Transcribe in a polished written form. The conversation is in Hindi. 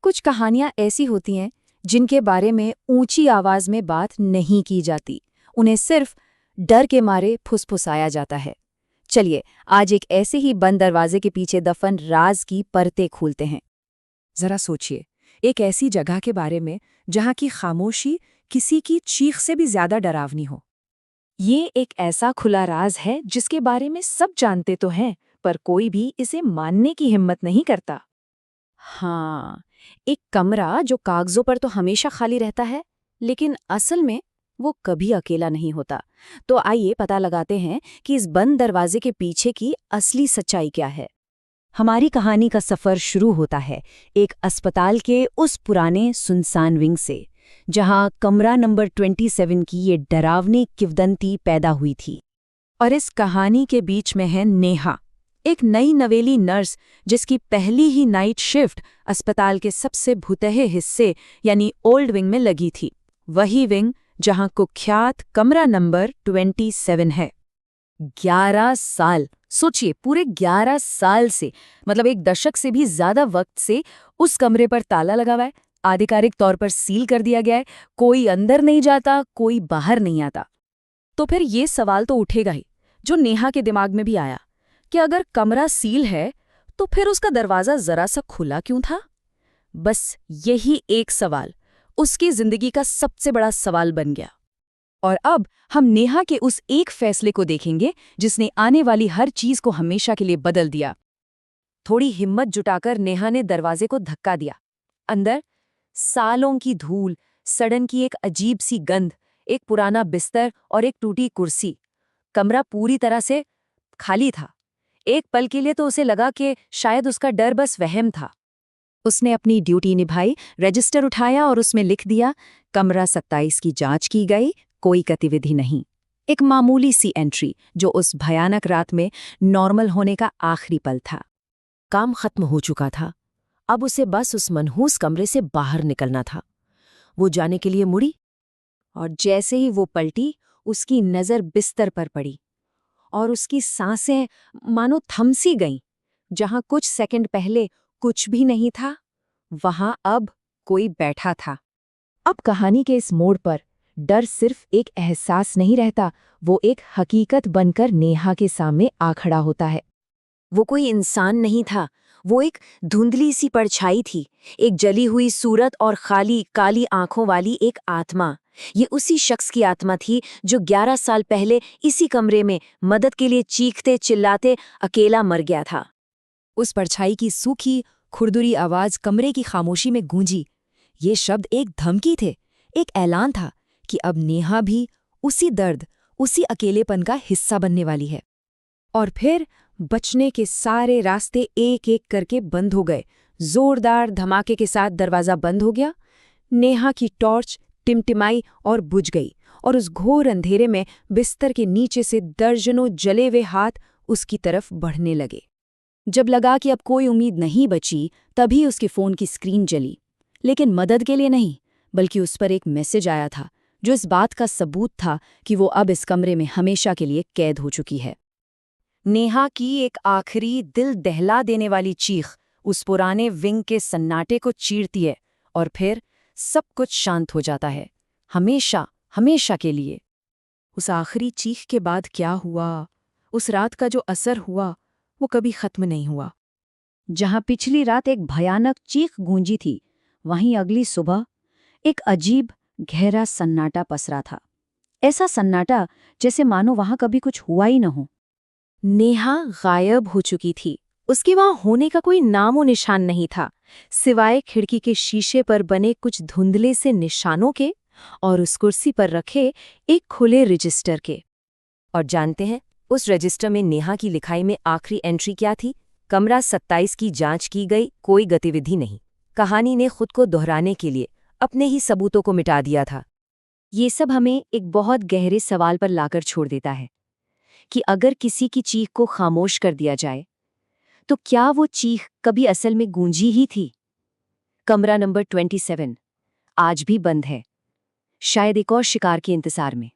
कुछ कहानियां ऐसी होती हैं जिनके बारे में ऊंची आवाज में बात नहीं की जाती, उन्हें सिर्फ डर के मारे फुसफुसाया जाता है। चलिए आज एक ऐसे ही बंद दरवाजे के पीछे दफन राज की परतें खोलते हैं। जरा सोचिए, एक ऐसी जगह के बारे में जहां की खामोशी किसी की चीख से भी ज्यादा डरावनी हो। ये एक ऐसा खुला राज है जिसके बारे में सब जानते तो हैं, पर कोई भी इसे मानने की हिम्मत नहीं करता। हाँ, एक कमरा जो कागजों पर तो हमेशा खाली रहता है, लेकिन असल में वो कभी अकेला नहीं होता। तो आइए पता लगाते हैं कि इस बंद दरवाजे के पीछे की असली सच्चाई क्या है। हमारी कहानी का सफर शुरू होता है एक अस्पताल के उस पुराने सुनसान विंग से, जहां कमरा नंबर 27 की ये डरावनी किंवदंती पैदा हुई थी। और इस कहानी के बीच में है नेहा, एक नई नवेली नर्स जिसकी पहली ही नाइट शिफ्ट अस्पताल के सबसे भुतहे हिस्से यानी ओल्ड विंग में लगी थी। वही विंग जहां कुख्यात कमरा नंबर 27 है। 11 साल, सोचिए, पूरे 11 साल से, मतलब एक दशक से भी ज्यादा वक्त से उस कमरे पर ताला लगा हुआ है, आधिकारिक तौर पर सील कर दिया गया है। कोई अंदर नहीं जाता, कोई बाहर नहीं आता। तो फिर ये सवाल तो उठेगा ही, जो नेहा के दिमाग में भी आया कि अगर कमरा सील है तो फिर उसका दरवाजा जरा सा खुला क्यों था। बस यही एक सवाल उसकी जिंदगी का सबसे बड़ा सवाल बन गया। और अब हम नेहा के उस एक फैसले को देखेंगे जिसने आने वाली हर चीज को हमेशा के लिए बदल दिया। थोड़ी हिम्मत जुटाकर नेहा ने दरवाजे को धक्का दिया। अंदर सालों की धूल, सड़न की एक अजीब सी गंध, एक पुराना बिस्तर और एक टूटी कुर्सी। कमरा पूरी तरह से खाली था। एक पल के लिए तो उसे लगा कि शायद उसका डर बस वहम था। उसने अपनी ड्यूटी निभाई, रजिस्टर उठाया और उसमें लिख दिया, कमरा 27 की जांच की गई, कोई गतिविधि नहीं। एक मामूली सी एंट्री जो उस भयानक रात में नॉर्मल होने का आखिरी पल था। काम खत्म हो चुका था। अब उसे बस उस मनहूस कमरे से बाहर निकलना था। वो जाने के लिए मुड़ी और जैसे ही वो पलटी, उसकी नज़र बिस्तर पर पड़ी और उसकी सांसें मानो थम सी गईं। जहां कुछ सेकंड पहले कुछ भी नहीं था, वहां अब कोई बैठा था। अब कहानी के इस मोड़ पर डर सिर्फ एक एहसास नहीं रहता, वो एक हकीकत बनकर नेहा के सामने आ खड़ा होता है। वो कोई इंसान नहीं था, वो एक धुंधली सी परछाई थी, एक जली हुई सूरत और खाली काली आंखों वाली एक आत्मा। ये उसी शख्स की आत्मा थी जो 11 साल पहले इसी कमरे में मदद के लिए चीखते चिल्लाते अकेला मर गया था। उस परछाई की सूखी खुरदुरी आवाज कमरे की खामोशी में गूंजी। ये शब्द एक धमकी थे, एक ऐलान था कि अब नेहा भी उसी दर्द, उसी अकेलेपन का हिस्सा बनने वाली है। और फिर बचने के सारे रास्ते एक एक करके बंद हो गए। जोरदार धमाके के साथ दरवाजा बंद हो गया। नेहा की टॉर्च टिमटिमाई और बुझ गई, और उस घोर अंधेरे में बिस्तर के नीचे से दर्जनों जले हुए हाथ उसकी तरफ बढ़ने लगे। जब लगा कि अब कोई उम्मीद नहीं बची, तभी उसके फोन की स्क्रीन जली। लेकिन मदद के लिए नहीं, बल्कि उस पर एक मैसेज आया था जो इस बात का सबूत था कि वो अब इस कमरे में हमेशा के लिए कैद हो चुकी है। नेहा की एक आखिरी दिल दहला देने वाली चीख उस पुराने विंग के सन्नाटे को चीरती है, और फिर सब कुछ शांत हो जाता है, हमेशा हमेशा के लिए। उस आखिरी चीख के बाद क्या हुआ, उस रात का जो असर हुआ, वो कभी खत्म नहीं हुआ। जहां पिछली रात एक भयानक चीख गूंजी थी, वहीं अगली सुबह एक अजीब गहरा सन्नाटा पसरा था। ऐसा सन्नाटा जैसे मानो वहां कभी कुछ हुआ ही न हो। नेहा गायब हो चुकी थी। उसके वहां होने का कोई नामो निशान नहीं था, सिवाय खिड़की के शीशे पर बने कुछ धुंधले से निशानों के और उस कुर्सी पर रखे एक खुले रजिस्टर के। और जानते हैं, उस रजिस्टर में नेहा की लिखाई में आखिरी एंट्री क्या थी? कमरा 27 की जांच की गई, कोई गतिविधि नहीं। कहानी ने खुद को दोहराने के लिए अपने ही सबूतों को मिटा दिया था। ये सब हमें एक बहुत गहरे सवाल पर लाकर छोड़ देता है कि अगर किसी की चीख को खामोश कर दिया जाए, तो क्या वो चीख कभी असल में गूंजी ही थी? कमरा नंबर 27 आज भी बंद है, शायद एक और शिकार के इंतजार में।